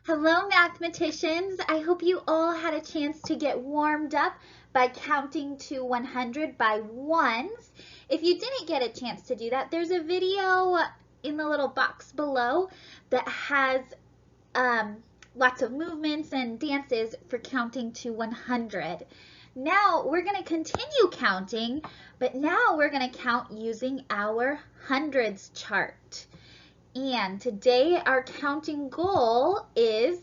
Hello, mathematicians. I hope you all had a chance to get warmed up by counting to 100 by ones. If you didn't get a chance to do that, there's a video in the little box below that has lots of movements and dances for counting to 100. Now we're going to continue counting, but now we're going to count using our hundreds chart. And today our counting goal is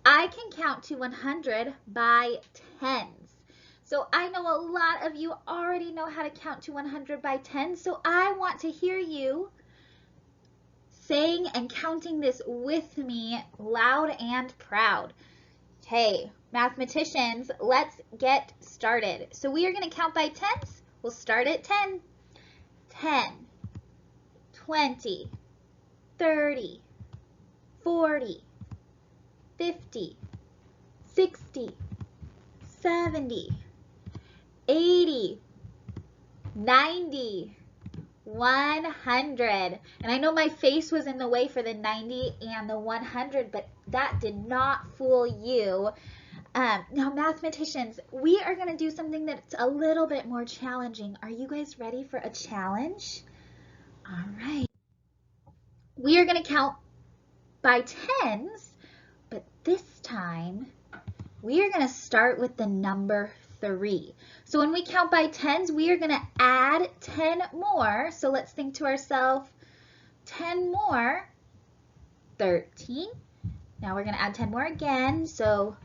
I can count to 100 by tens. So I know a lot of you already know how to count to 100 by tens, so I want to hear you saying and counting this with me loud and proud. Okay, mathematicians, let's get started. So we are going to count by tens. We'll start at 10. 10, 20, 30, 40, 50, 60, 70, 80, 90, 100. And I know my face was in the way for the 90 and the 100, but that did not fool you. Now, mathematicians, we are going to do something that's a little bit more challenging. Are you guys ready for a challenge? All right. We are going to count by tens, but this time we are going to start with the number 3. So when we count by tens, we are going to add 10 more. So let's think to ourselves, 10 more, 13. Now we're going to add 10 more again. So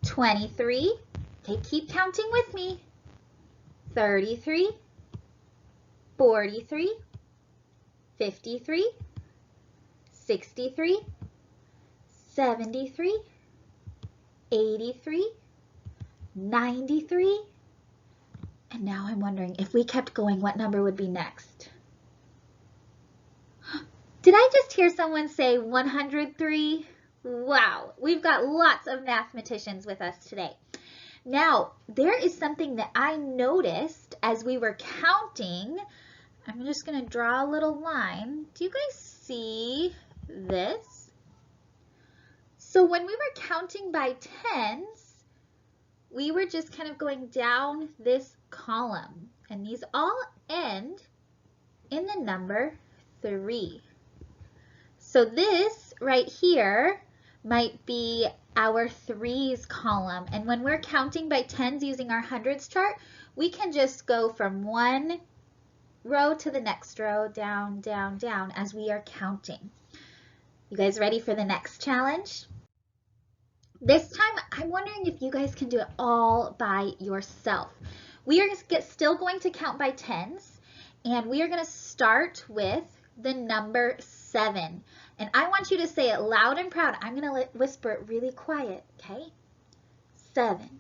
23. Okay, keep counting with me. 33, 43, 53, 63, 73, 83, 93, and now I'm wondering if we kept going, what number would be next? Did I just hear someone say 103? Wow, we've got lots of mathematicians with us today. Now, there is something that I noticed as we were counting. I'm just going to draw a little line. Do you guys see this? So when we were counting by tens, we were just kind of going down this column, and these all end in the number 3. So this right here might be our threes column, and when we're counting by tens using our hundreds chart, we can just go from one row to the next row, down, down, down as we are counting. You guys ready for the next challenge? This time, I'm wondering if you guys can do it all by yourself. We are still going to count by tens, and we are going to start with the number 7. And I want you to say it loud and proud. I'm going to whisper it really quiet, okay? 7.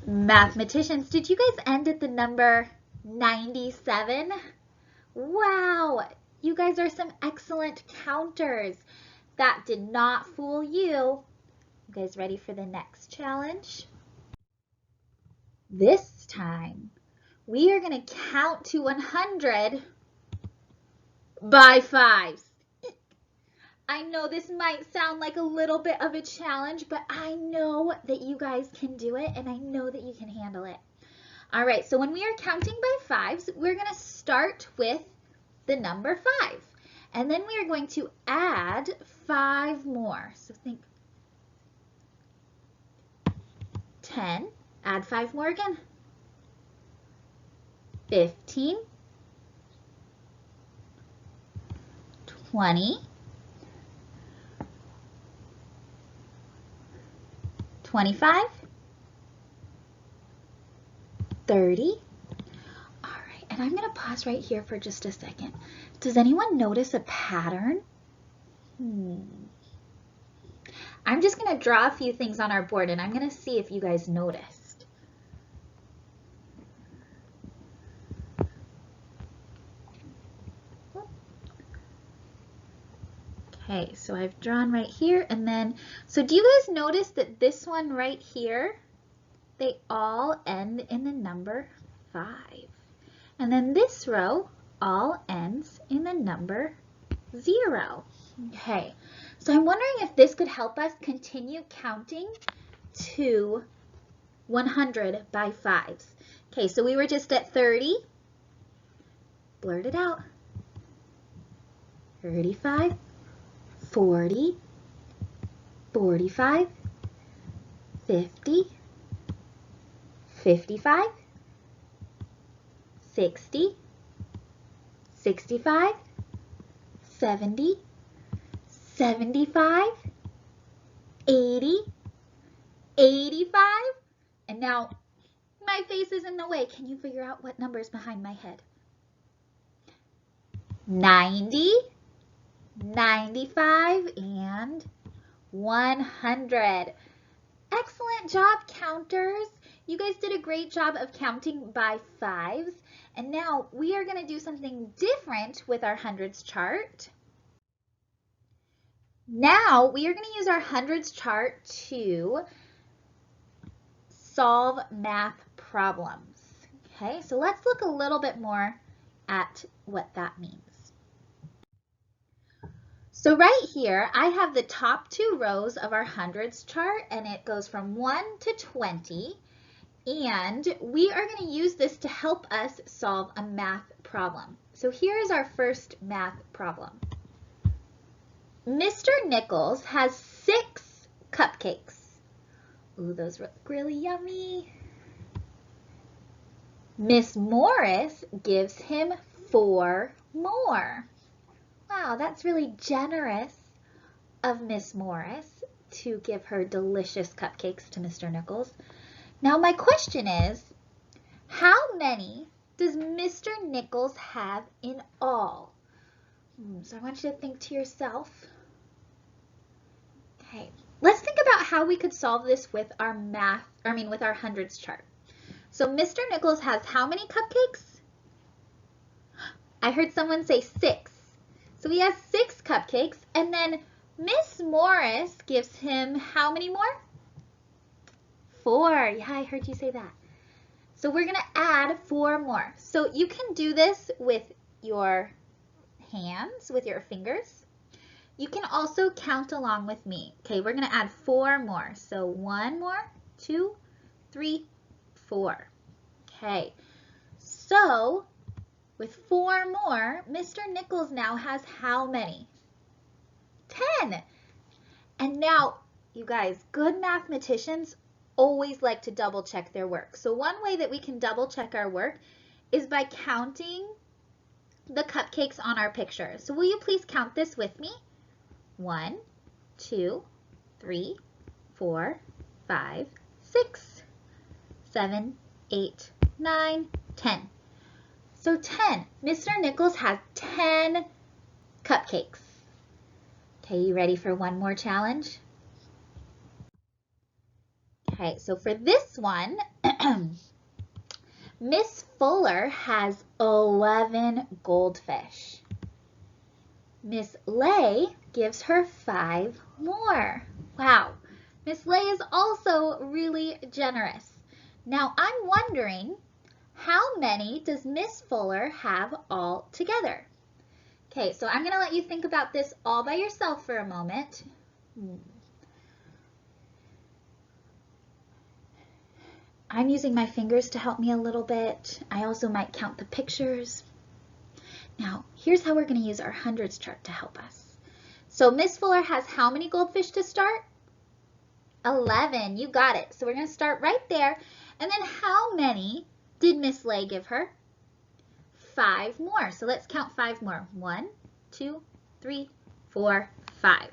Mathematicians, did you guys end at the number 97? Wow, you guys are some excellent counters. That did not fool you. You guys ready for the next challenge? This time, we are going to count to 100 by fives. I know this might sound like a little bit of a challenge, but I know that you guys can do it, and I know that you can handle it. All right, so when we are counting by fives, we're going to start with the number 5. And then we are going to add 5 more. So think 10, add 5 more again. 15, 20, 25, 30. All right, and I'm going to pause right here for just a second. Does anyone notice a pattern? I'm just going to draw a few things on our board, and I'm going to see if you guys noticed. Okay, so I've drawn right here, and then, so do you guys notice that this one right here they all end in the number 5. And then this row all ends in the number 0. Okay, so I'm wondering if this could help us continue counting to 100 by 5s. Okay, so we were just at 30. Blurt it out. 35, 40, 45, 50, 55, 60, 65, 70, 75, 80, 85, and now my face is in the way. Can you figure out what number is behind my head? 90, 95, and 100. Excellent job, counters. You guys did a great job of counting by 5s. And now we are going to do something different with our hundreds chart. Now we are going to use our hundreds chart to solve math problems. Okay, so let's look a little bit more at what that means. So right here, I have the top 2 rows of our hundreds chart, and it goes from 1 to 20. And we are going to use this to help us solve a math problem. So here is our first math problem. Mr. Nichols has 6 cupcakes. Ooh, those look really yummy. Miss Morris gives him 4 more. Wow, that's really generous of Miss Morris to give her delicious cupcakes to Mr. Nichols. Now my question is, how many does Mr. Nichols have in all? So I want you to think to yourself. Okay, let's think about how we could solve this with our with our hundreds chart. So Mr. Nichols has how many cupcakes? I heard someone say 6. So he has 6 cupcakes, and then Miss Morris gives him how many more? 4. Yeah, I heard you say that. So we're going to add 4 more. So you can do this with your hands, with your fingers. You can also count along with me. Okay, we're going to add 4 more. So 1 more, 2, 3, 4. Okay, so with 4 more, Mr. Nichols now has how many? 10. And now, you guys, good mathematicians always like to double check their work. So one way that we can double check our work is by counting the cupcakes on our picture. So will you please count this with me? 1, 2, 3, 4, 5, 6, 7, 8, 9, 10. So 10. Mr. Nichols has 10 cupcakes. Okay, you ready for one more challenge? Okay, so for this one, Miss Fuller has 11 goldfish. Miss Lay gives her 5 more. Wow, Miss Lay is also really generous. Now I'm wondering, how many does Miss Fuller have all together? Okay, so I'm going to let you think about this all by yourself for a moment. I'm using my fingers to help me a little bit. I also might count the pictures. Now, here's how we're going to use our hundreds chart to help us. So Miss Fuller has how many goldfish to start? 11. You got it. So we're going to start right there. And then how many did Miss Lay give her? 5 more. So let's count 5 more. 1, 2, 3, 4, 5.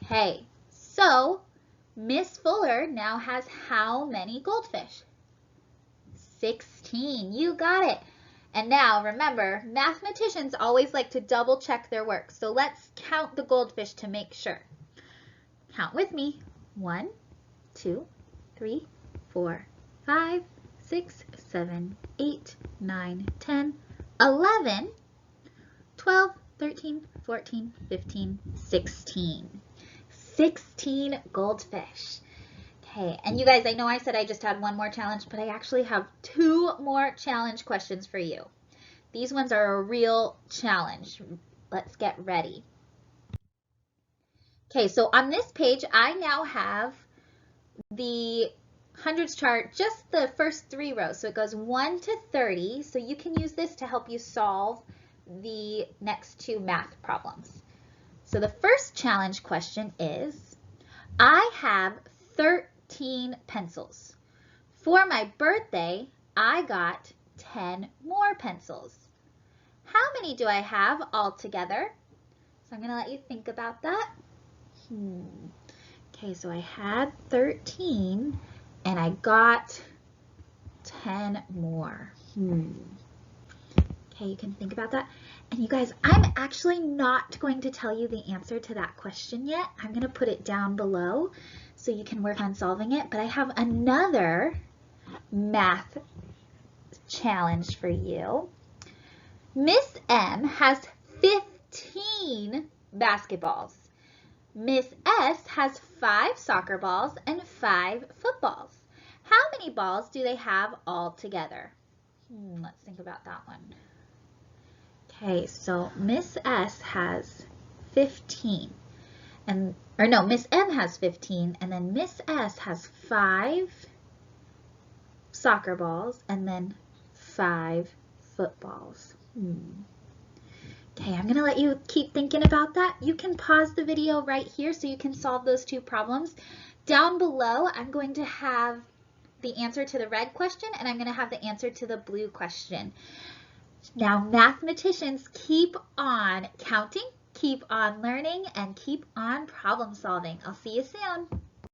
Okay, so Miss Fuller now has how many goldfish? 16. You got it. And now remember, mathematicians always like to double check their work. So let's count the goldfish to make sure. Count with me. 1, 2, 3, 4, 5, 6, 7, 8, 9, 10, 11, 12, 13, 14, 15, 16. 16 goldfish. Okay, and you guys, I know I said I just had one more challenge, but I actually have 2 more challenge questions for you. These ones are a real challenge. Let's get ready. Okay, so on this page, I now have the hundreds chart, just the first 3 rows. So it goes 1 to 30. So you can use this to help you solve the next 2 math problems. So the first challenge question is, I have 13 pencils. For my birthday, I got 10 more pencils. How many do I have altogether? So I'm going to let you think about that. Okay, so I had 13 and I got 10 more. Okay, you can think about that. And you guys, I'm actually not going to tell you the answer to that question yet. I'm going to put it down below so you can work on solving it. But I have another math challenge for you. Miss M has 15 basketballs. Miss S has 5 soccer balls and 5 footballs. How many balls do they have all together? Let's think about that one. Okay, so Miss S has 15. Miss M has 15, and then Miss S has 5 soccer balls and then 5 footballs. Okay, I'm going to let you keep thinking about that. You can pause the video right here so you can solve those 2 problems. Down below, I'm going to have the answer to the red question and I'm going to have the answer to the blue question. Now, mathematicians, keep on counting, keep on learning, and keep on problem solving. I'll see you soon.